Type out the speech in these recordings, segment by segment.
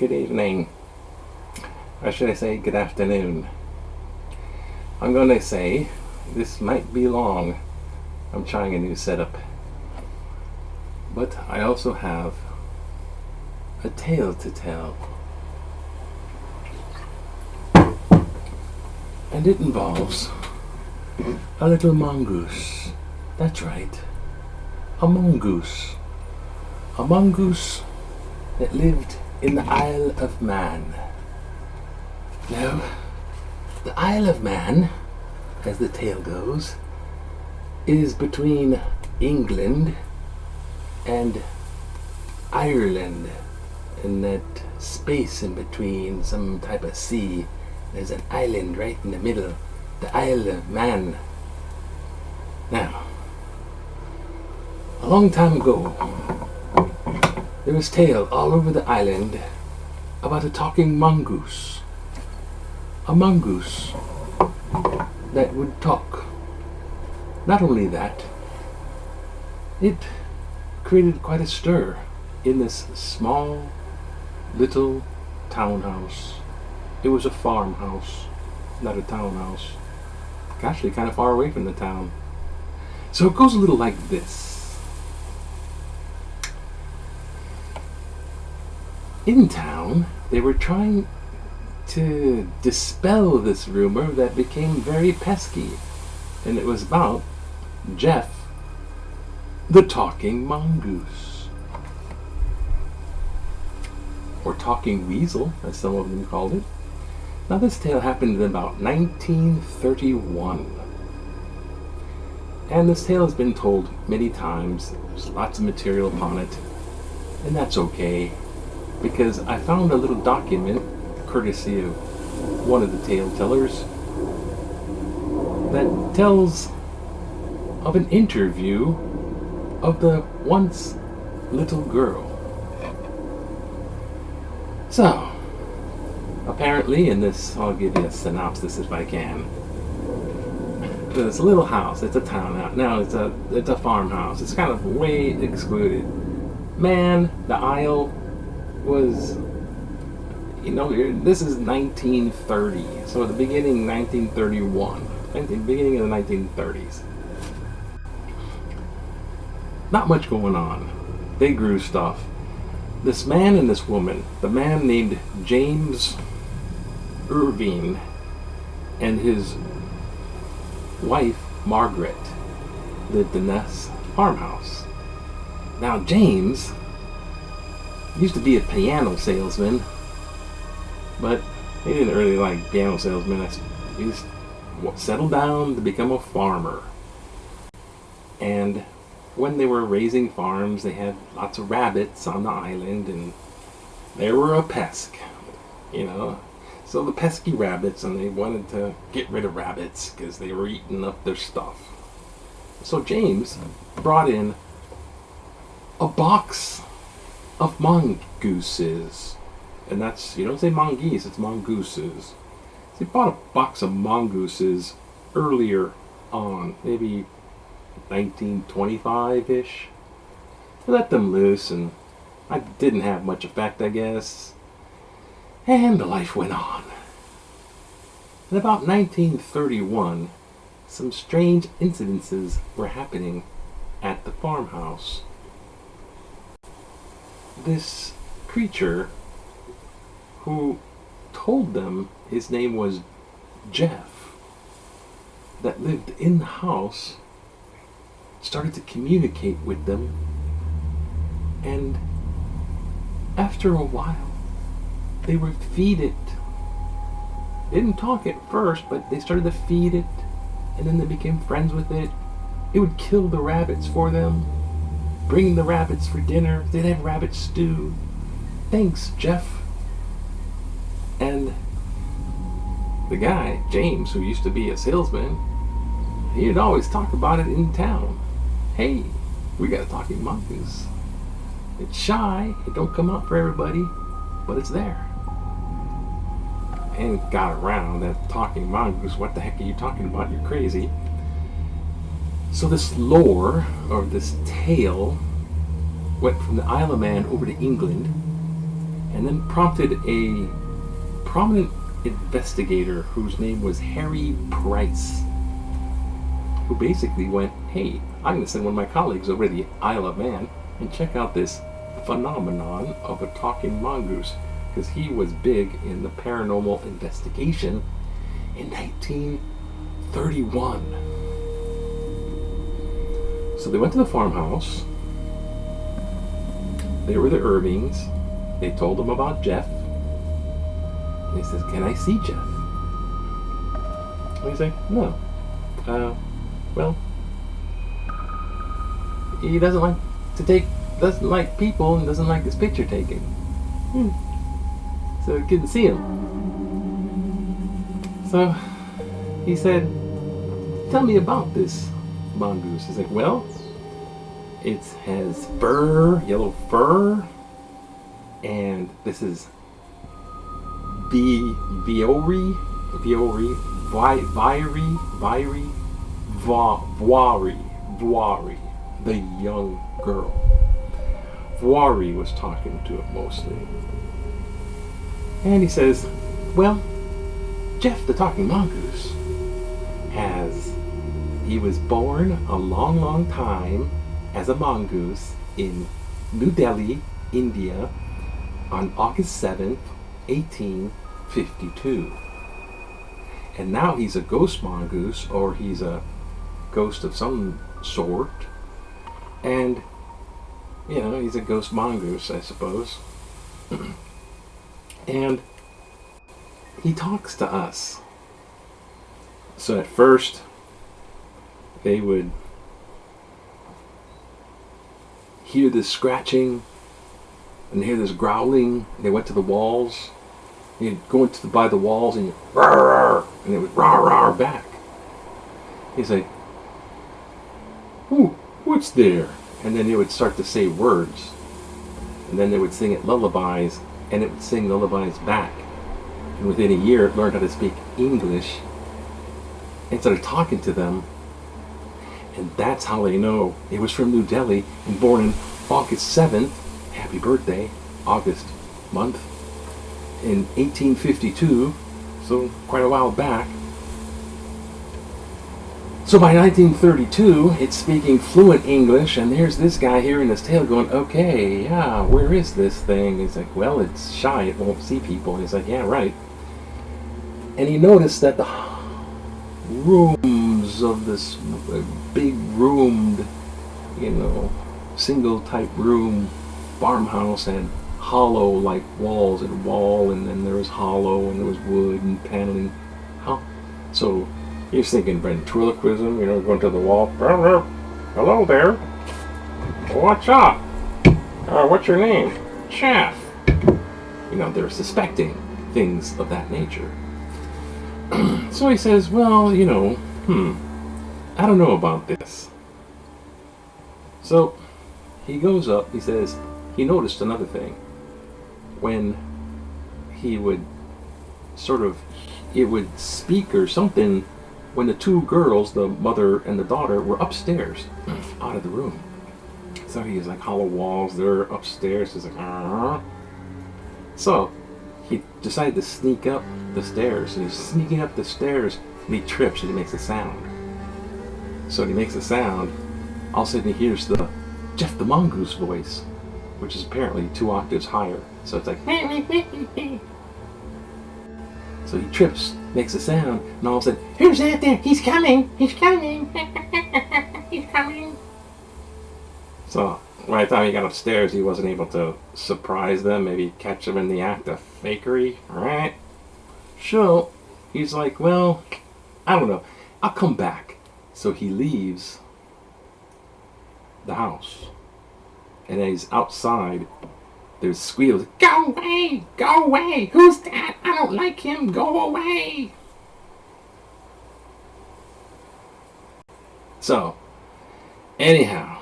Good evening. Or should I say good afternoon? I'm going to say this might be long. I'm trying a new setup. But I also have a tale to tell. And it involves a little mongoose. That's right. A mongoose. A mongoose that lived in the Isle of Man. Now, the Isle of Man, as the tale goes, is between England and Ireland, in that space in between, some type of sea. There's an island right in the middle, the Isle of Man. Now, a long time ago, there was tale all over the island about a talking mongoose. A mongoose that would talk. Not only that, it created quite a stir in this small little townhouse. It was a farmhouse, not a townhouse. Actually, kind of far away from the town. So it goes a little like this. In town, they were trying to dispel this rumor that became very pesky. And it was about Jeff, the talking mongoose. Or talking weasel, as some of them called it. Now this tale happened in about 1931. And this tale has been told many times. There's lots of material upon it. And that's okay, because I found a little document, courtesy of one of the tale tellers, that tells of an interview of the once little girl. So, apparently in this, I'll give you a synopsis if I can. There's a little house, it's a town out. Now it's a farmhouse. It's kind of way excluded. Man, the Isle was, this is 1930. So at the beginning, 1931. Beginning of the 1930s. Not much going on. They grew stuff. This man and this woman, the man named James Irving and his wife Margaret, lived in this farmhouse. Now James used to be a piano salesman, but he didn't really like piano salesmen. He just settled down to become a farmer. And when they were raising farms, they had lots of rabbits on the island, and they were a pest, So the pesky rabbits, and they wanted to get rid of rabbits because they were eating up their stuff. So James brought in a box of mongooses. And that's, you don't say mongoose, it's mongooses. So he bought a box of mongooses earlier on, maybe 1925-ish. He let them loose, and I didn't have much effect, I guess. And life went on. In about 1931, some strange incidences were happening at the farmhouse. This creature, who told them his name was Jeff, that lived in the house, started to communicate with them, and after a while they would feed it. They didn't talk at first, but they started to feed it, and then they became friends with it. It would kill the rabbits for them, bring the rabbits for dinner. They'd have rabbit stew. Thanks, Jeff. And the guy, James, who used to be a salesman, he'd always talk about it in town. Hey, we got a talking mongoose. It's shy, it don't come out for everybody, but it's there. And got around that talking mongoose. What the heck are you talking about? You're crazy. So this lore, or this tale, went from the Isle of Man over to England, and then prompted a prominent investigator whose name was Harry Price, who basically went, hey, I'm going to send one of my colleagues over to the Isle of Man and check out this phenomenon of a talking mongoose, because he was big in the paranormal investigation in 1931. So they went to the farmhouse. They were the Irvings. They told them about Jeff. And he says, can I see Jeff? And he's like, no. Well, he doesn't like people and doesn't like his picture taking. So he couldn't see him. So he said, tell me about this mongoose. He's like, well, it has fur, yellow fur, and this is Voiri, the young girl. Voiri was talking to it mostly. And he says, well, Jeff the talking mongoose he was born a long, long time as a mongoose in New Delhi, India on August 7th, 1852. And now he's a ghost mongoose, or he's a ghost of some sort. And, he's a ghost mongoose, I suppose. And he talks to us. So at first, they would hear this scratching and hear this growling. They went to the walls. You'd go by the walls and rawr, and it would rawr back. He's like, "Ooh, what's there?" And then they would start to say words, and then they would sing it lullabies, and it would sing lullabies back. And within a year, it learned how to speak English and started talking to them. And that's how they know it was from New Delhi and born on August 7th. Happy birthday, August month. In 1852, so quite a while back. So by 1932, it's speaking fluent English, and there's this guy hearing this tale going, okay, yeah, where is this thing? He's like, well, it's shy, it won't see people. And he's like, yeah, right. And he noticed that the rooms of this big roomed, single type room farmhouse had hollow like walls and wall, and then there was hollow and there was wood and paneling. So he's thinking ventriloquism, going to the wall. Hello there. What's up? What's your name? Jeff. They're suspecting things of that nature. So he says, well, I don't know about this. So he goes up, he says, he noticed another thing. When he would it would speak or something when the two girls, the mother and the daughter, were upstairs, out of the room. So he was like, hollow walls, they're upstairs. He's like, ah. So he decided to sneak up the stairs, and he's sneaking up the stairs, and he trips, and he makes a sound. So when he makes a sound, all of a sudden he hears the Jeff the Mongoose voice, which is apparently 2 octaves higher. So it's like, so he trips, makes a sound, and all of a sudden, who's that there? He's coming! He's coming! He's coming! So by the time he got upstairs, he wasn't able to surprise them, maybe catch them in the act of fakery. Alright? So he's like, well, I don't know. I'll come back. So he leaves the house. And as he's outside, there's squeals. Go away! Go away! Who's that? I don't like him! Go away! So, anyhow,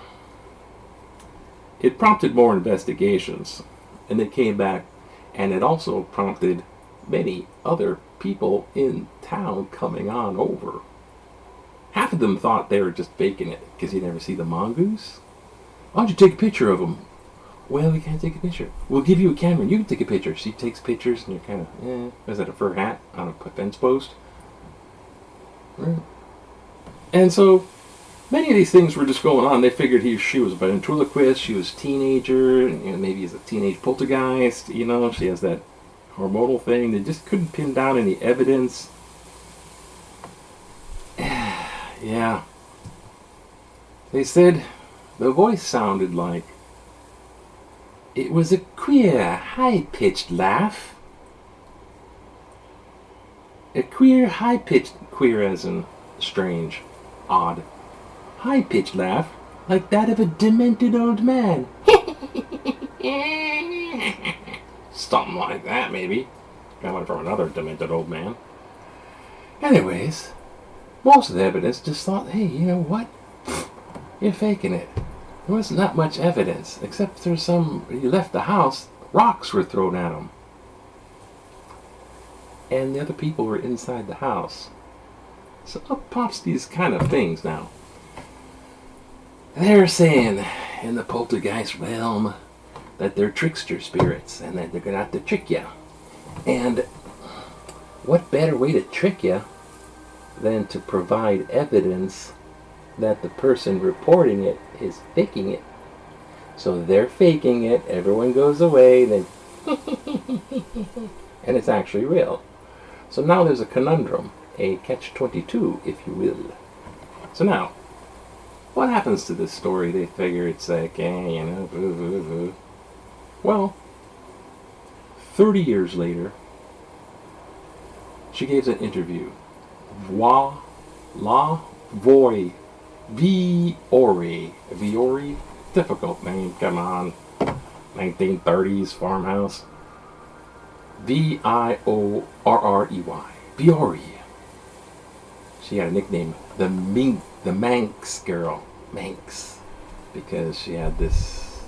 it prompted more investigations, and they came back, and it also prompted many other people in town coming on over. Half of them thought they were just faking it because you never see the mongoose. Why don't you take a picture of him? Well, we can't take a picture. We'll give you a camera and you can take a picture. She takes pictures and you're kind of, is that a fur hat on a fence post? Right. And so many of these things were just going on. They figured she was a ventriloquist, she was a teenager, and maybe as a teenage poltergeist, she has that hormonal thing. They just couldn't pin down any evidence. Yeah. They said the voice sounded like it was a queer, high-pitched laugh. A queer, high-pitched, queer as in strange, odd, high-pitched laugh like that of a demented old man. Something like that, maybe. Coming from another demented old man. Anyways, most of the evidence just thought, hey, you know what? You're faking it. There wasn't that much evidence, except there's he left the house, rocks were thrown at him. And the other people were inside the house. So up pops these kind of things now. They're saying in the poltergeist realm that they're trickster spirits and that they're going to have to trick you. And what better way to trick you than to provide evidence that the person reporting it is faking it. So they're faking it, everyone goes away, then and it's actually real. So now there's a conundrum, a catch-22, if you will. So now, what happens to this story? They figure it's like, Well, 30 years later, she gives an interview. Viore, difficult name, come on. 1930s farmhouse. Viorrey. Viore. She had a nickname, the Manx girl. Manx. Because she had this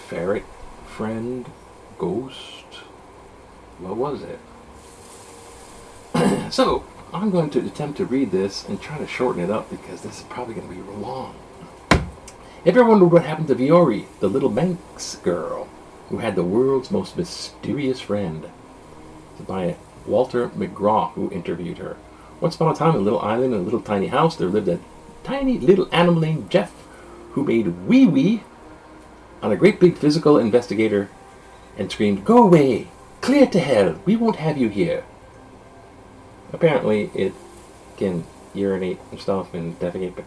ferret friend, ghost. What was it? So, I'm going to attempt to read this and try to shorten it up because this is probably going to be real long. Ever wondered what happened to Viore, the little Manx girl, who had the world's most mysterious friend? It's by Walter McGraw, who interviewed her. Once upon a time, in a little island in a little tiny house, there lived a tiny little animal named Jeff, who made wee-wee on a great big physical investigator and screamed, "Go away! Clear to hell! We won't have you here!" Apparently, it can urinate and stuff and defecate, but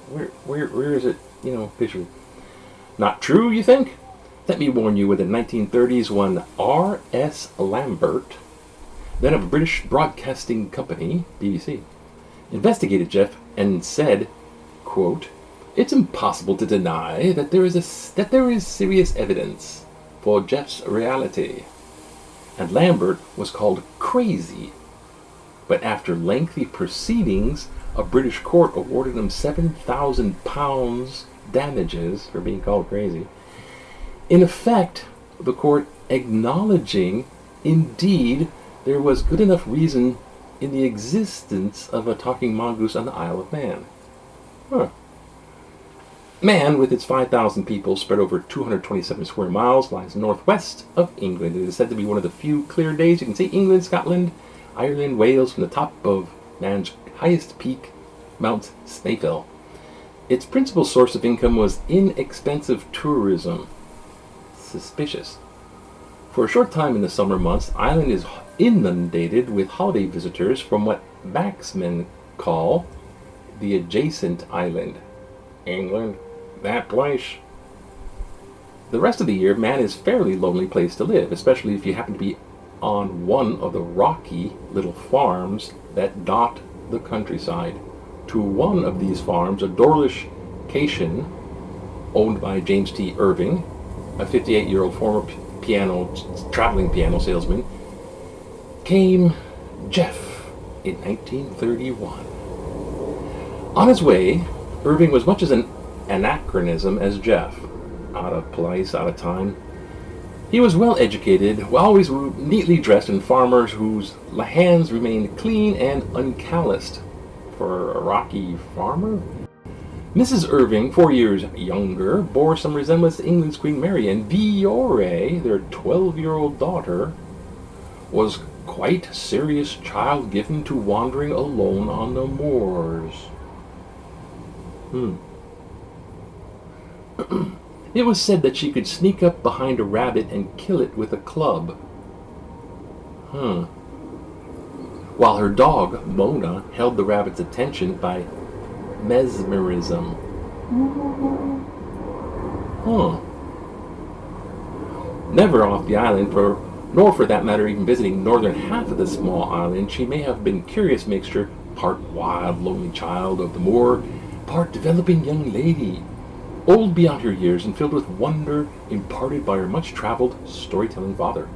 where is it, visually? Not true, you think? Let me warn you, with the 1930s one R.S. Lambert, then of a British Broadcasting Company, BBC, investigated Jeff and said, quote, "It's impossible to deny that there is serious evidence for Jeff's reality." And Lambert was called crazy. But after lengthy proceedings, a British court awarded him £7,000 damages for being called crazy. In effect, the court acknowledging, indeed, there was good enough reason in the existence of a talking mongoose on the Isle of Man. Man, with its 5,000 people spread over 227 square miles, lies northwest of England. It is said to be one of the few clear days you can see England, Scotland, Ireland, Wales from the top of man's highest peak, Mount Snaefell. Its principal source of income was inexpensive tourism. Suspicious. For a short time in the summer months, the island is inundated with holiday visitors from what Baxmen call the adjacent island. England, that place. The rest of the year, man is a fairly lonely place to live, especially if you happen to be on one of the rocky little farms that dot the countryside. To one of these farms, a Dawlish Cation, owned by James T. Irving, a 58-year-old former traveling piano salesman, came Jeff in 1931. On his way, Irving was much as an anachronism as Jeff. Out of place, out of time. He was well educated, always neatly dressed, and farmers whose hands remained clean and uncalloused. For a rocky farmer? Mrs. Irving, 4 years younger, bore some resemblance to England's Queen Mary, and Viore, their 12-year-old daughter, was quite a serious child given to wandering alone on the moors. It was said that she could sneak up behind a rabbit and kill it with a club. While her dog, Mona, held the rabbit's attention by mesmerism. Never off the island, nor for that matter even visiting northern half of the small island, she may have been a curious mixture, part wild, lonely child of the moor, part developing young lady, old beyond her years and filled with wonder imparted by her much-traveled storytelling father.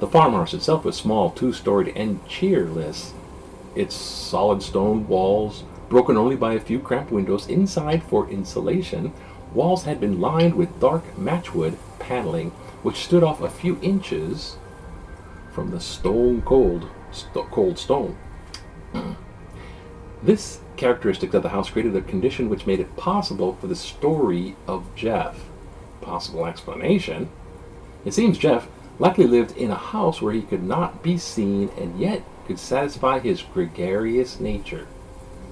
The farmhouse itself was small, 2-storied, and cheerless. Its solid stone walls, broken only by a few cramped windows inside for insulation, walls had been lined with dark matchwood paneling, which stood off a few inches from the cold stone. This characteristic of the house created a condition which made it possible for the story of Jeff. Possible explanation? It seems Jeff likely lived in a house where he could not be seen and yet could satisfy his gregarious nature.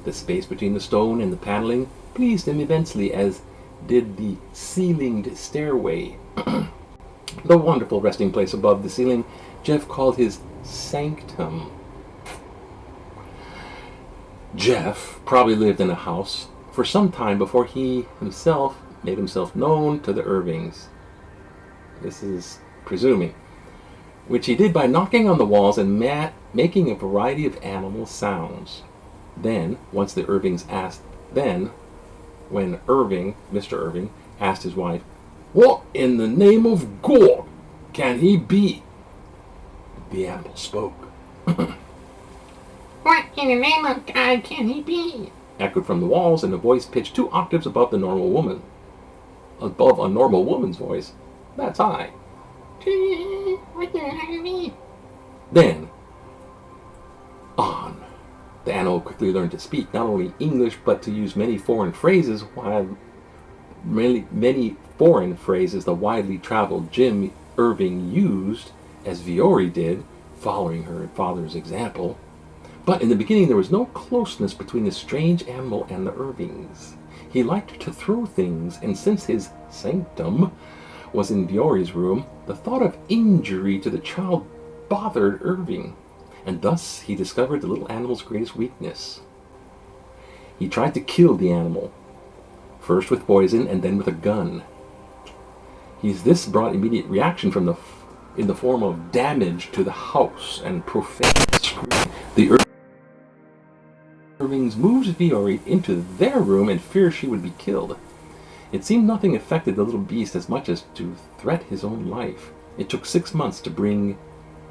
The space between the stone and the paneling pleased him immensely, as did the ceilinged stairway. The wonderful resting place above the ceiling Jeff called his sanctum. Jeff probably lived in a house for some time before he himself made himself known to the Irvings. This is presuming. Which he did by knocking on the walls and making a variety of animal sounds. Then, when Mr. Irving, asked his wife, "What in the name of God can he be?" The animal spoke. "What in the name of God can he be?" echoed from the walls in a voice pitched 2 octaves above a normal woman's voice. That's high. "What the hell do you mean?" Then, on. The animal quickly learned to speak not only English, but to use many foreign phrases, the widely traveled Jim Irving used, as Viore did, following her father's example. But in the beginning there was no closeness between the strange animal and the Irvings. He liked to throw things, and since his sanctum was in Viore's room, the thought of injury to the child bothered Irving, and thus he discovered the little animal's greatest weakness. He tried to kill the animal, first with poison and then with a gun. This brought immediate reaction in the form of damage to the house and profane screaming. The Irvings moved Viore into their room in fear she would be killed. It seemed nothing affected the little beast as much as to threat his own life. It took 6 months to bring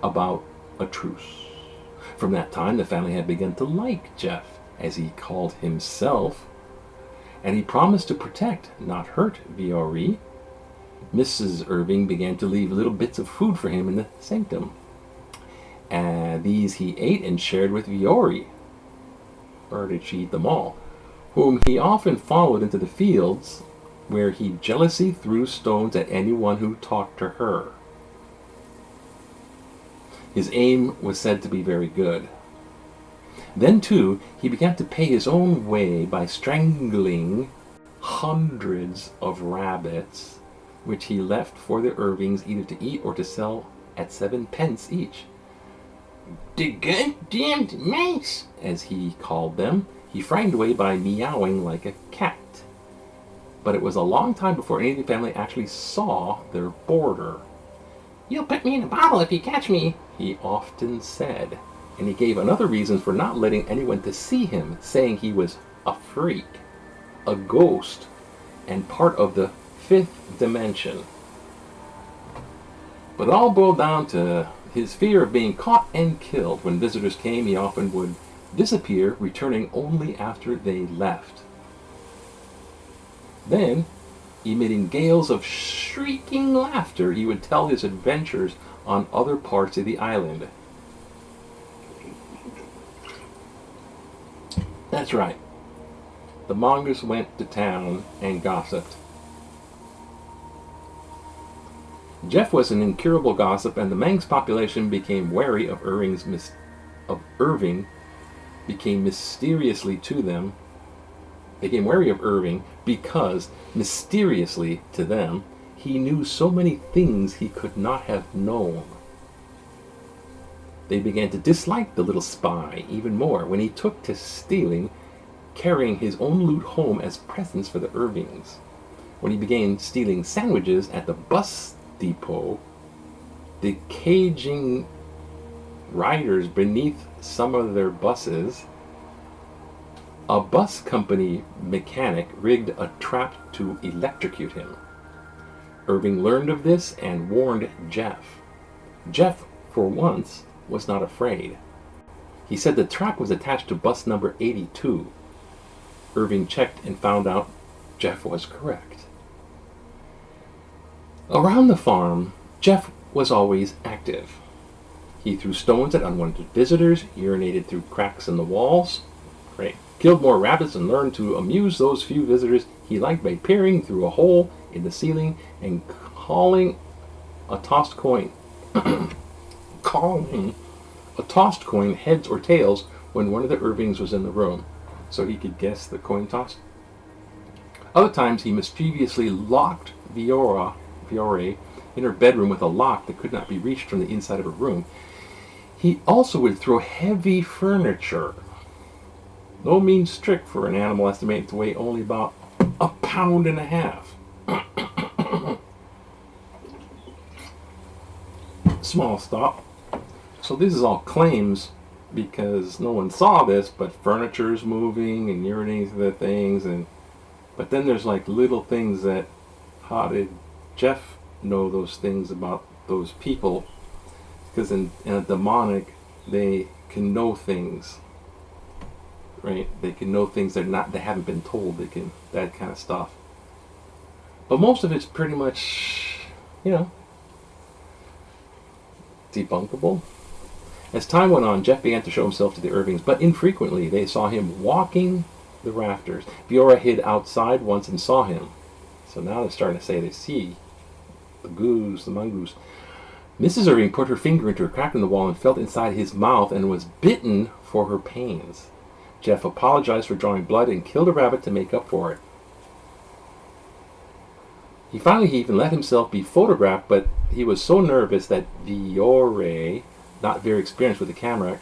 about a truce. From that time, the family had begun to like Jeff, as he called himself, and he promised to protect, not hurt, Viore. Mrs. Irving began to leave little bits of food for him in the sanctum. These he ate and shared with Viore, or did she eat them all, whom he often followed into the fields, where he jealously threw stones at anyone who talked to her. His aim was said to be very good. Then, too, he began to pay his own way by strangling hundreds of rabbits, which he left for the Irvings either to eat or to sell at 7 pence each. "The goddamned mice," as he called them, he frightened away by meowing like a cat. But it was a long time before any of the family actually saw their boarder. "You'll put me in a bottle if you catch me," he often said, and he gave another reason for not letting anyone to see him, saying he was a freak, a ghost, and part of the 5th dimension. But it all boiled down to his fear of being caught and killed. When visitors came, he often would disappear, returning only after they left. Then, emitting gales of shrieking laughter, he would tell his adventures on other parts of the island. That's right. the Mongoose went to town and gossiped. Jeff was an incurable gossip, and the Manx population became wary of Irving, became mysteriously to them. Became wary of Irving because, mysteriously to them, he knew so many things he could not have known. They began to dislike the little spy even more when he took to stealing, carrying his own loot home as presents for the Irvings. When he began stealing sandwiches at the bus depot, caging riders beneath some of their buses, a bus company mechanic rigged a trap to electrocute him. Irving learned of this and warned Jeff. Jeff, for once, was not afraid. He said the trap was attached to bus number 82. Irving checked and found out Jeff was correct. Around the farm, Jeff was always active. He threw stones at unwanted visitors, urinated through cracks in the walls, killed more rabbits, and learned to amuse those few visitors he liked by peering through a hole in the ceiling and calling a tossed coin heads or tails when one of the Irvings was in the room, so he could guess the coin toss. Other times he mischievously locked Viore in her bedroom with a lock that could not be reached from the inside of her room. He also would throw heavy furniture. No mean trick for an animal estimated to weigh only about 1.5 pounds. Small stop. So this is all claims because no one saw this, but furniture's moving and urinating through the things, but then there's like little things that, how did Jeff know those things about those people? Because in a demonic, they can know things, right? They can know things they haven't been told. They can, that kind of stuff. But most of it's pretty much, debunkable. As time went on, Jeff began to show himself to the Irvings, but infrequently. They saw him walking the rafters. Viora hid outside once and saw him. So now they're starting to say they see the mongoose. Mrs. Irving put her finger into a crack in the wall and felt inside his mouth and was bitten for her pains. Jeff apologized for drawing blood and killed a rabbit to make up for it. He even let himself be photographed, but he was so nervous that Viore, not very experienced with the camera,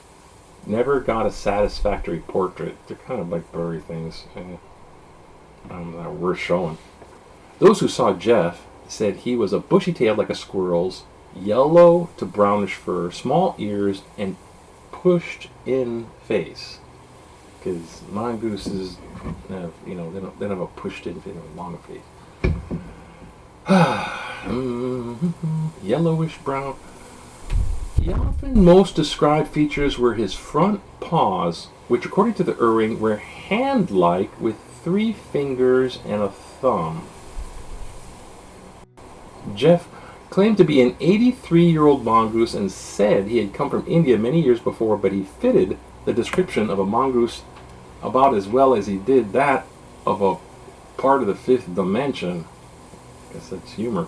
never got a satisfactory portrait. They're kind of like blurry things. Not worth showing. Those who saw Jeff said he was a bushy-tailed like a squirrel's, yellow to brownish fur, small ears, and pushed-in face. Because mongooses have, they don't have a pushed-in face, they have a long face. Yellowish brown. He often most described features were his front paws, which according to the Irving were hand-like with 3 fingers and a thumb. Jeff claimed to be an 83-year-old mongoose and said he had come from India many years before, but he fitted the description of a mongoose about as well as he did that of a part of the 5th dimension. I guess that's humor.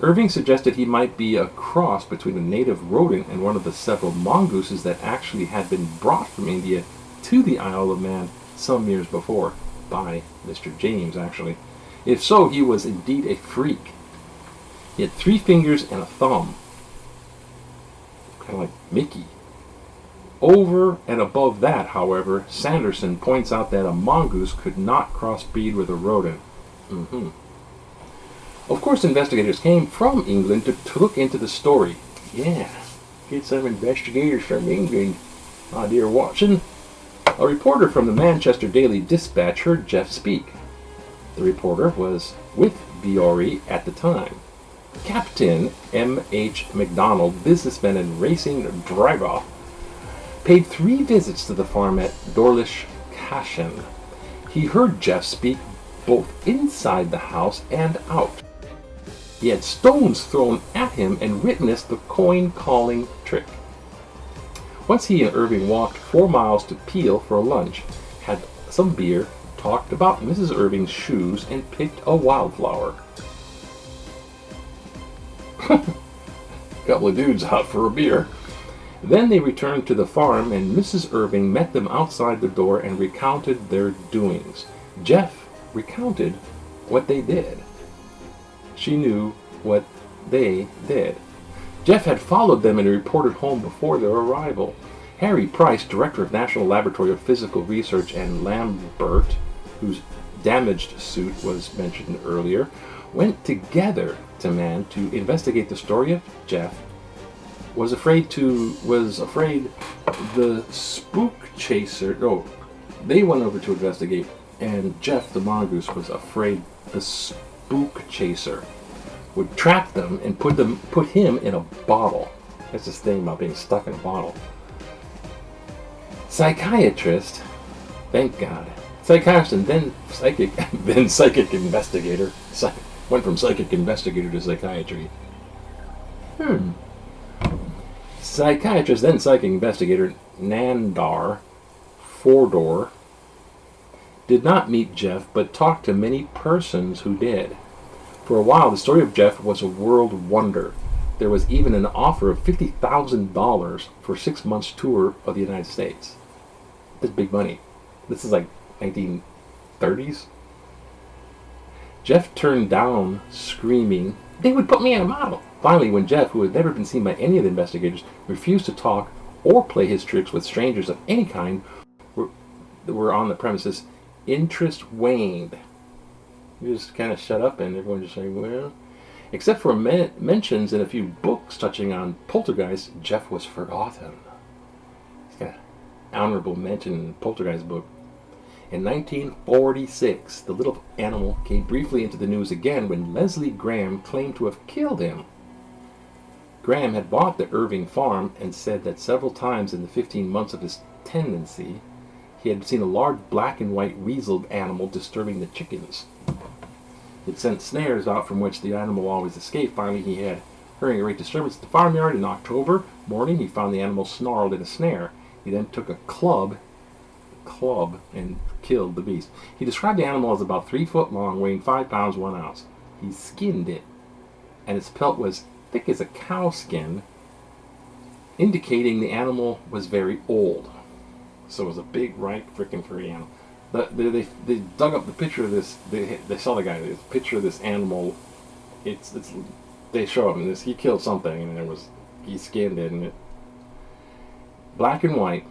Irving suggested he might be a cross between a native rodent and one of the several mongooses that actually had been brought from India to the Isle of Man some years before, by Mr. James, actually. If so, he was indeed a freak. He had 3 fingers and a thumb, kind of like Mickey. Over and above that, however, Sanderson points out that a mongoose could not crossbreed with a rodent. Of course, investigators came from England to look into the story. Yeah, get some investigators from England, my dear Watson. A reporter from the Manchester Daily Dispatch heard Jeff speak. The reporter was with Viore at the time. Captain M.H. MacDonald, businessman and racing driver, paid 3 visits to the farm at Dorlish Cashen. He heard Jeff speak both inside the house and out. He had stones thrown at him and witnessed the coin-calling trick. Once he and Irving walked 4 miles to Peel for a lunch, had some beer, talked about Mrs. Irving's shoes and picked a wildflower. Couple of dudes out for a beer. Then they returned to the farm, and Mrs. Irving met them outside the door and recounted their doings. Jeff recounted what they did. She knew what they did. Jeff had followed them and reported home before their arrival. Harry Price, director of National Laboratory of Physical Research, and Lambert, whose damaged suit was mentioned earlier, went together to Man to investigate the story of Jeff. Was afraid the spook chaser. No, they went over to investigate, and Jeff the Mongoose was afraid the spook chaser would trap them and put him in a bottle. That's this thing about being stuck in a bottle. Psychiatrist, thank God. Psychiatrist and then psychic investigator. Went from psychic investigator to psychiatry. Psychiatrist, then psychic investigator Nandar Fordor did not meet Jeff, but talked to many persons who did. For a while, the story of Jeff was a world wonder. There was even an offer of $50,000 for 6 months' tour of the United States. That's big money. This is like 1930s. Jeff turned down, screaming, "They would put me in a bottle." Finally, when Jeff, who had never been seen by any of the investigators, refused to talk or play his tricks with strangers of any kind were on the premises, interest waned. He just kind of shut up, and everyone just saying, well, except for mentions in a few books touching on poltergeists, Jeff was forgotten. He's got an honorable mention in the poltergeist book. In 1946, the little animal came briefly into the news again when Leslie Graham claimed to have killed him. Graham had bought the Irving farm and said that several times in the 15 months of his tenancy, he had seen a large black and white weaseled animal disturbing the chickens. It sent snares out from which the animal always escaped. Finally, he had hearing a great disturbance at the farmyard in October morning. He found the animal snarled in a snare. He then took a club and killed the beast. He described the animal as about 3 foot long, weighing 5 pounds 1 ounce. He skinned it, and its pelt was thick as a cow skin, indicating the animal was very old. So it was a big, rank, freaking furry animal. They dug up the picture of this. They saw the guy. The picture of this animal. They show him this. He killed something, and he skinned it, and it black and white,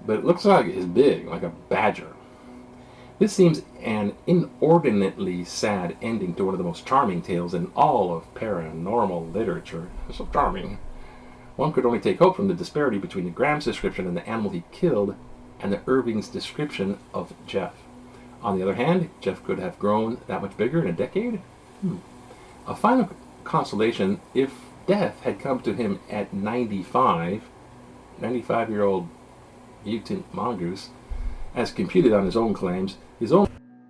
but it looks like it's big, like a badger. This seems an inordinately sad ending to one of the most charming tales in all of paranormal literature. It's so charming. One could only take hope from the disparity between the Graham's description and the animal he killed and the Irving's description of Jeff. On the other hand, Jeff could have grown that much bigger in a decade. A final consolation, if death had come to him at 95-year-old mutant Mongoose, as computed on his own claims, his own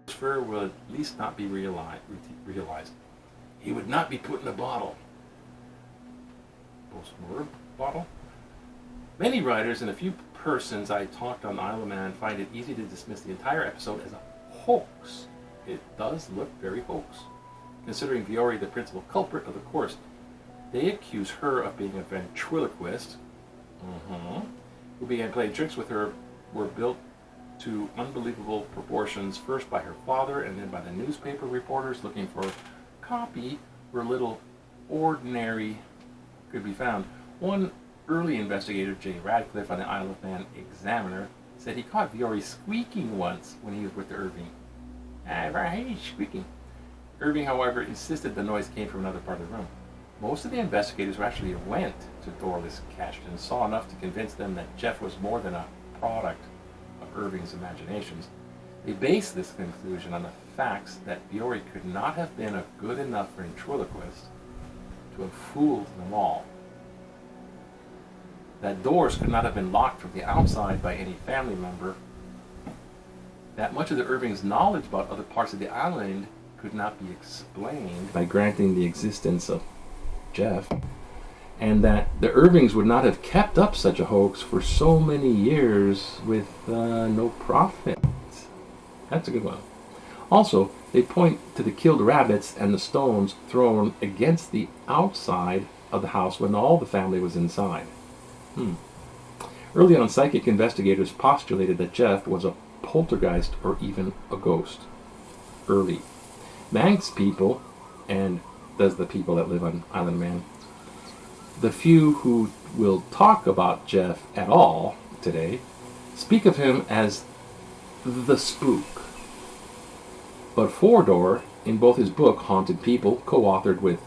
transfer will at least not be realized. He would not be put in a bottle. Post-mortem bottle? Many writers and a few persons I talked on the Isle of Man find it easy to dismiss the entire episode as a hoax. It does look very hoax, considering Viore the principal culprit of the course. They accuse her of being a ventriloquist, who began playing tricks with her, were built to unbelievable proportions, first by her father and then by the newspaper reporters looking for copy where little ordinary could be found. One early investigator, J. Radcliffe, on the Isle of Man Examiner, said he caught Viore squeaking once when he was with Irving. He's squeaking. Irving, however, insisted the noise came from another part of the room. Most of the investigators who actually went to Dorless Cashton saw enough to convince them that Jeff was more than a product of Irving's imaginations. They based this conclusion on the facts that Viore could not have been a good enough ventriloquist to have fooled them all. That doors could not have been locked from the outside by any family member. That much of the Irving's knowledge about other parts of the island could not be explained by granting the existence of Jeff, and that the Irvings would not have kept up such a hoax for so many years with no profit. That's a good one. Also, they point to the killed rabbits and the stones thrown against the outside of the house when all the family was inside. Early on, psychic investigators postulated that Jeff was a poltergeist or even a ghost. Early. Manx people, and thus the people that live on Island Man, the few who will talk about Jeff at all today, speak of him as the Spook. But Fodor, in both his book Haunted People, co-authored with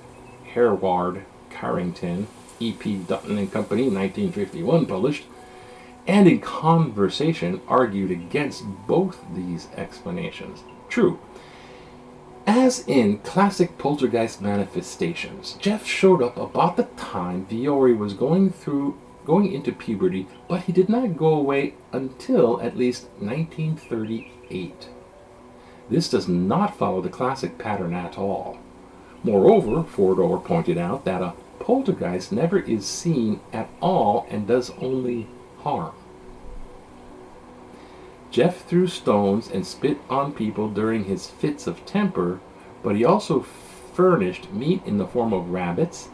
Hereward Carrington, E.P. Dutton and Company, 1951 published, and in Conversation argued against both these explanations. True. As in classic poltergeist manifestations, Jeff showed up about the time Viore was going into puberty, but he did not go away until at least 1938. This does not follow the classic pattern at all. Moreover, Fodor pointed out that a poltergeist never is seen at all and does only harm. Jeff threw stones and spit on people during his fits of temper, but he also furnished meat in the form of rabbits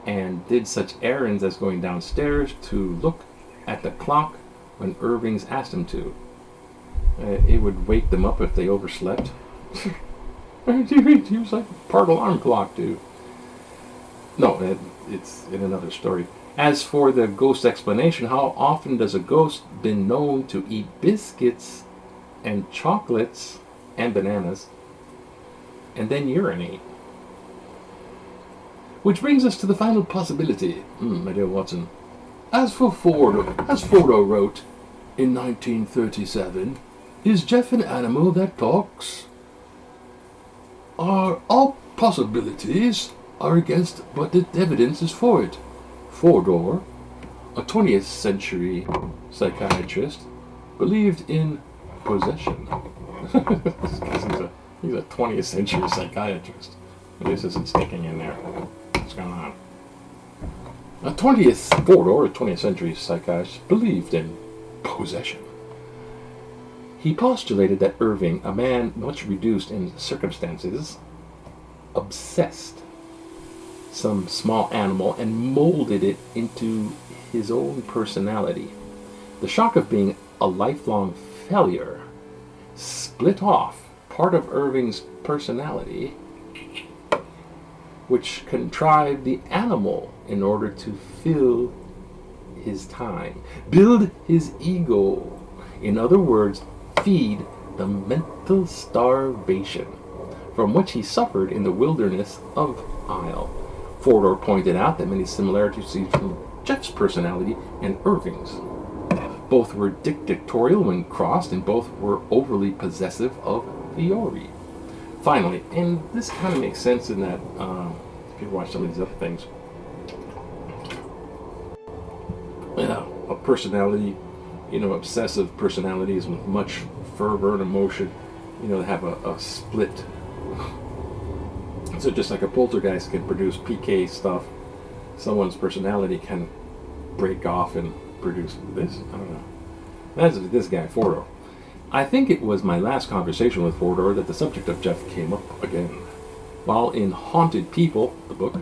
and did such errands as going downstairs to look at the clock when Irvings asked him to. It would wake them up if they overslept. He was like part alarm clock, dude. No, it's in another story. As for the ghost explanation, how often does a ghost been known to eat biscuits and chocolates and bananas and then urinate? Which brings us to the final possibility, my dear Watson. As Fodor wrote in 1937, is Jeff an animal that talks? All possibilities are against, but the evidence is for it. Fodor, a 20th century psychiatrist, believed in possession. He's a 20th century psychiatrist. This isn't sticking in there. What's going on? Fodor, a 20th century psychiatrist, believed in possession. He postulated that Irving, a man much reduced in circumstances, obsessed some small animal and molded it into his own personality. The shock of being a lifelong failure split off part of Irving's personality, which contrived the animal in order to fill his time, build his ego. In other words, feed the mental starvation from which he suffered in the wilderness of Isle. Fodor pointed out that many similarities between Jeff's personality and Irving's. Both were dictatorial when crossed, and both were overly possessive of Viore. Finally, and this kind of makes sense in that, if you watch some of these other things, a personality, obsessive personalities with much fervor and emotion, have a split. So just like a poltergeist can produce PK stuff, someone's personality can break off and produce this. I don't know. That's this guy, Fodor. I think it was my last conversation with Fodor that the subject of Jeff came up again. While in Haunted People, the book,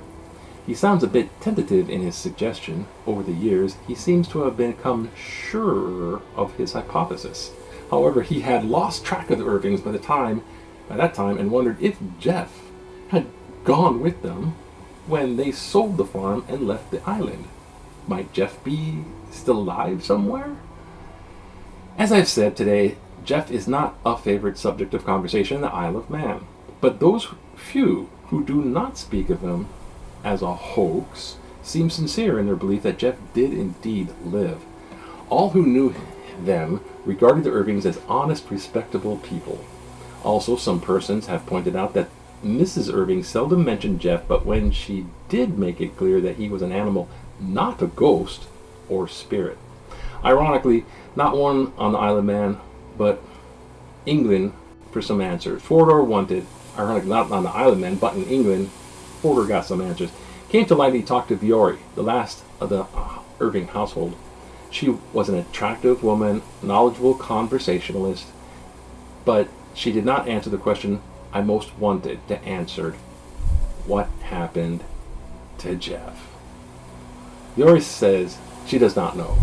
he sounds a bit tentative in his suggestion. Over the years, he seems to have become surer of his hypothesis. However, he had lost track of the Irvings by that time and wondered if Jeff had gone with them when they sold the farm and left the island. Might Jeff be still alive somewhere? As I've said today, Jeff is not a favorite subject of conversation in the Isle of Man. But those few who do not speak of him as a hoax seem sincere in their belief that Jeff did indeed live. All who knew them regarded the Irvings as honest, respectable people. Also, some persons have pointed out that Mrs. Irving seldom mentioned Jeff, but when she did make it clear that he was an animal, not a ghost or spirit. Ironically, not one on the Isle of Man, but England for some answers. Fodor wanted, ironically not on the Isle of Man, but in England, Fodor got some answers. Came to light, he talked to Viore, the last of the Irving household. She was an attractive woman, knowledgeable conversationalist, but she did not answer the question I most wanted to answer. What happened to Jeff? Viore says she does not know.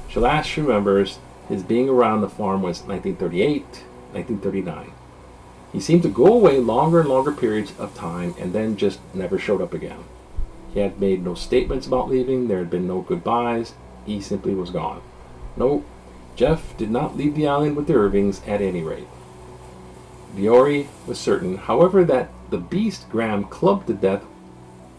She last remembers his being around the farm was 1938, 1939. He seemed to go away longer and longer periods of time and then just never showed up again. He had made no statements about leaving. There had been no goodbyes. He simply was gone. No, Jeff did not leave the island with the Irvings at any rate. Viore was certain, however, that the beast Graham clubbed to death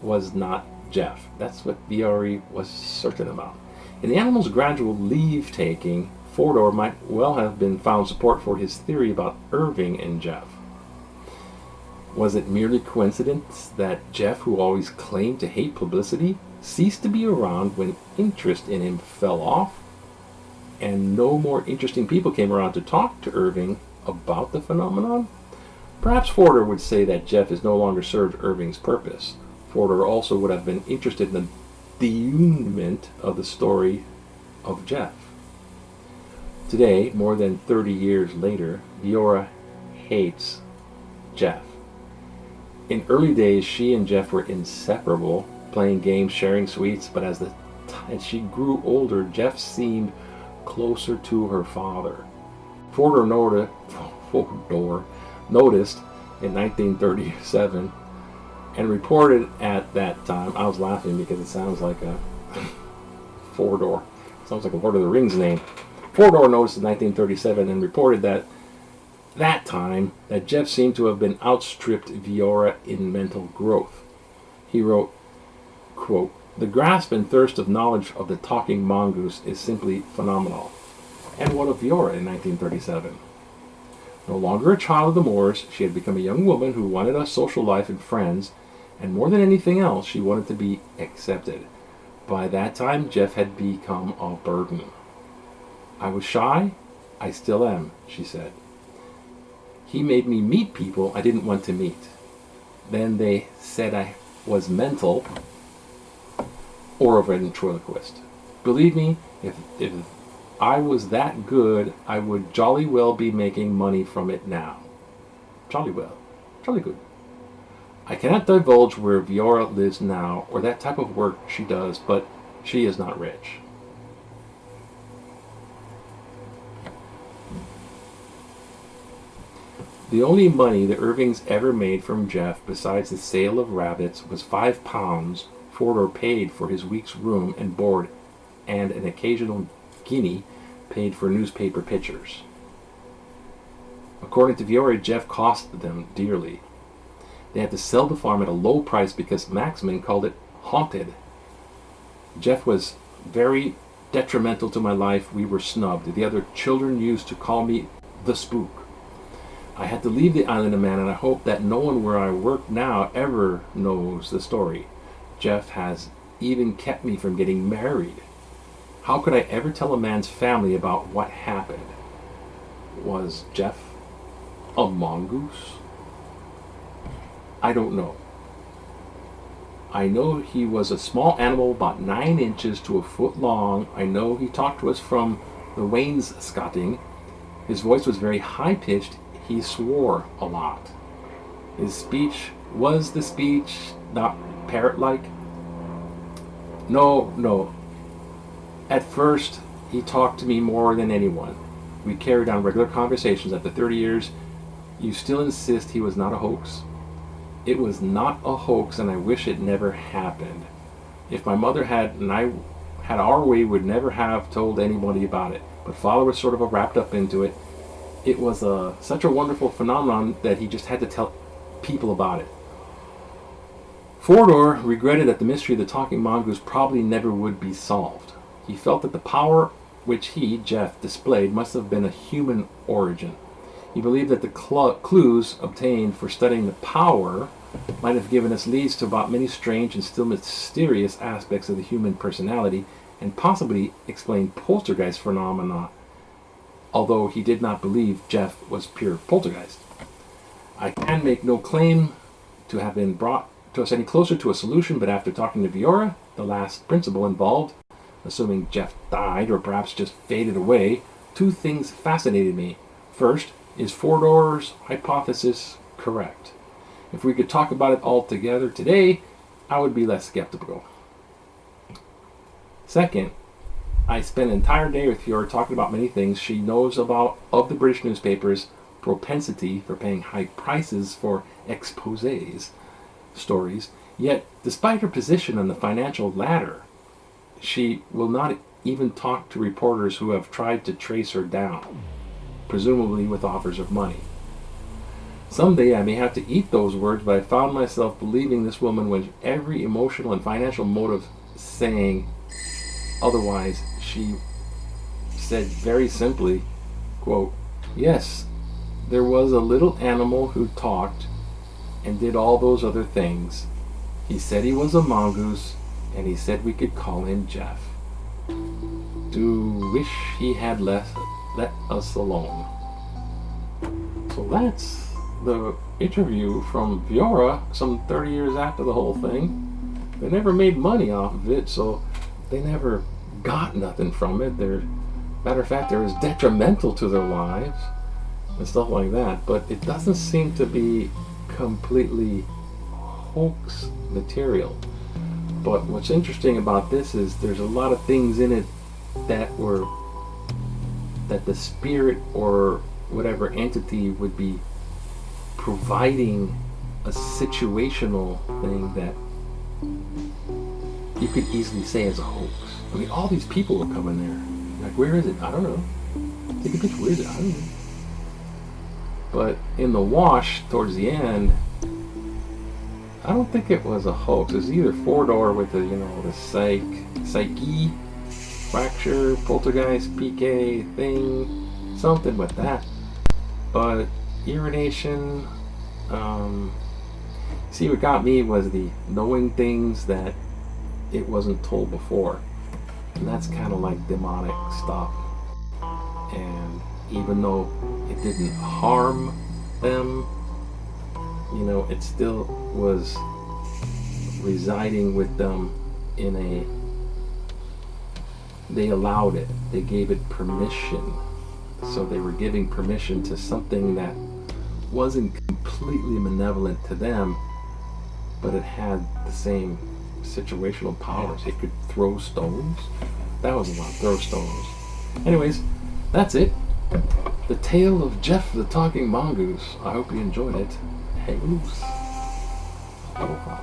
was not Jeff. That's what Viore was certain about. In the animal's gradual leave-taking, Fodor might well have been found support for his theory about Irving and Jeff. Was it merely coincidence that Jeff, who always claimed to hate publicity, ceased to be around when interest in him fell off, and no more interesting people came around to talk to Irving about the phenomenon? Perhaps Fodor would say that Jeff has no longer served Irving's purpose. Fodor also would have been interested in the denouement of the story of Jeff. Today, more than 30 years later, Viore hates Jeff. In early days, she and Jeff were inseparable, playing games, sharing sweets, but as she grew older, Jeff seemed closer to her father. Fodor noticed in 1937 and reported at that time, I was laughing because it sounds like a Fodor. Sounds like a Lord of the Rings name. Fodor noticed in 1937 and reported that time that Jeff seemed to have been outstripped Viore in mental growth. He wrote, quote, "The grasp and thirst of knowledge of the talking mongoose is simply phenomenal." And what of Viore in 1937? No longer a child of the moors, she had become a young woman who wanted a social life and friends, and more than anything else, she wanted to be accepted. By that time, Jeff had become a burden. "I was shy. I still am," she said. "He made me meet people I didn't want to meet. Then they said I was mental or a ventriloquist. Believe me, if I was that good, I would jolly well be making money from it now. Jolly well. Jolly good. I cannot divulge where Viore lives now or that type of work she does, but she is not rich." The only money the Irvings ever made from Jeff, besides the sale of rabbits, was £5 Fodor paid for his week's room and board, and an occasional guinea paid for newspaper pictures. According to Viore, Jeff cost them dearly. They had to sell the farm at a low price because Maximin called it haunted. Jeff was very detrimental to my life. We were snubbed. The other children used to call me the Spook. I had to leave the island of man, and I hope that no one where I work now ever knows the story. Jeff has even kept me from getting married. How could I ever tell a man's family about what happened? Was Jeff a mongoose? I don't know. I know he was a small animal about 9 inches to a foot long. I know he talked to us from the wainscoting. His voice was very high-pitched. He swore a lot. His speech was the speech, not parrot-like. No. At first, he talked to me more than anyone. We carried on regular conversations. After 30 years, you still insist he was not a hoax? It was not a hoax, and I wish it never happened. If my mother and I had our way, would never have told anybody about it. But Father was sort of wrapped up into it. It was such a wonderful phenomenon that he just had to tell people about it. Fodor regretted that the mystery of the talking mongoose probably never would be solved. He felt that the power which he, Jeff, displayed must have been a human origin. He believed that the clues obtained for studying the power might have given us leads to about many strange and still mysterious aspects of the human personality, and possibly explain poltergeist phenomena, although he did not believe Jeff was pure poltergeist. I can make no claim to have been brought to us any closer to a solution, but after talking to Viore, the last principal involved, assuming Jeff died or perhaps just faded away, 2 things fascinated me. First, Is Fordor's hypothesis correct? If we could talk about it all together today, I would be less skeptical. Second, I spent an entire day with Fiora talking about many things she knows about of the British newspapers' propensity for paying high prices for exposés, stories, yet despite her position on the financial ladder, she will not even talk to reporters who have tried to trace her down, presumably with offers of money. Someday I may have to eat those words, but I found myself believing this woman when every emotional and financial motive saying otherwise. She said very simply, quote, "Yes, there was a little animal who talked and did all those other things. He said he was a mongoose, and he said we could call him Jeff. Do wish he had let us alone." So that's the interview from Fiora some 30 years after the whole thing. They never made money off of it, so they never got nothing from it. Matter of fact, it was detrimental to their lives and stuff like that, but it doesn't seem to be completely hoax material. But what's interesting about this is there's a lot of things in it that the spirit or whatever entity would be providing a situational thing that you could easily say is a hoax. I mean, all these people were coming there. Like, where is it? I don't know. Take a picture. Where is it? I don't know. But in the wash, towards the end, I don't think it was a hoax. It was either Fordor with the psyche fracture, poltergeist, PK thing, something with that. But urination, see, what got me was the knowing things that it wasn't told before. And that's kind of like demonic stuff. And even though it didn't harm them, it still was residing with them they allowed it. They gave it permission. So they were giving permission to something that wasn't completely malevolent to them, but it had the same situational powers. It could throw stones. That was a lot. Throw stones. Anyways, that's it. The tale of Jeff the Talking Mongoose. I hope you enjoyed it. Hey, loose. Aloha.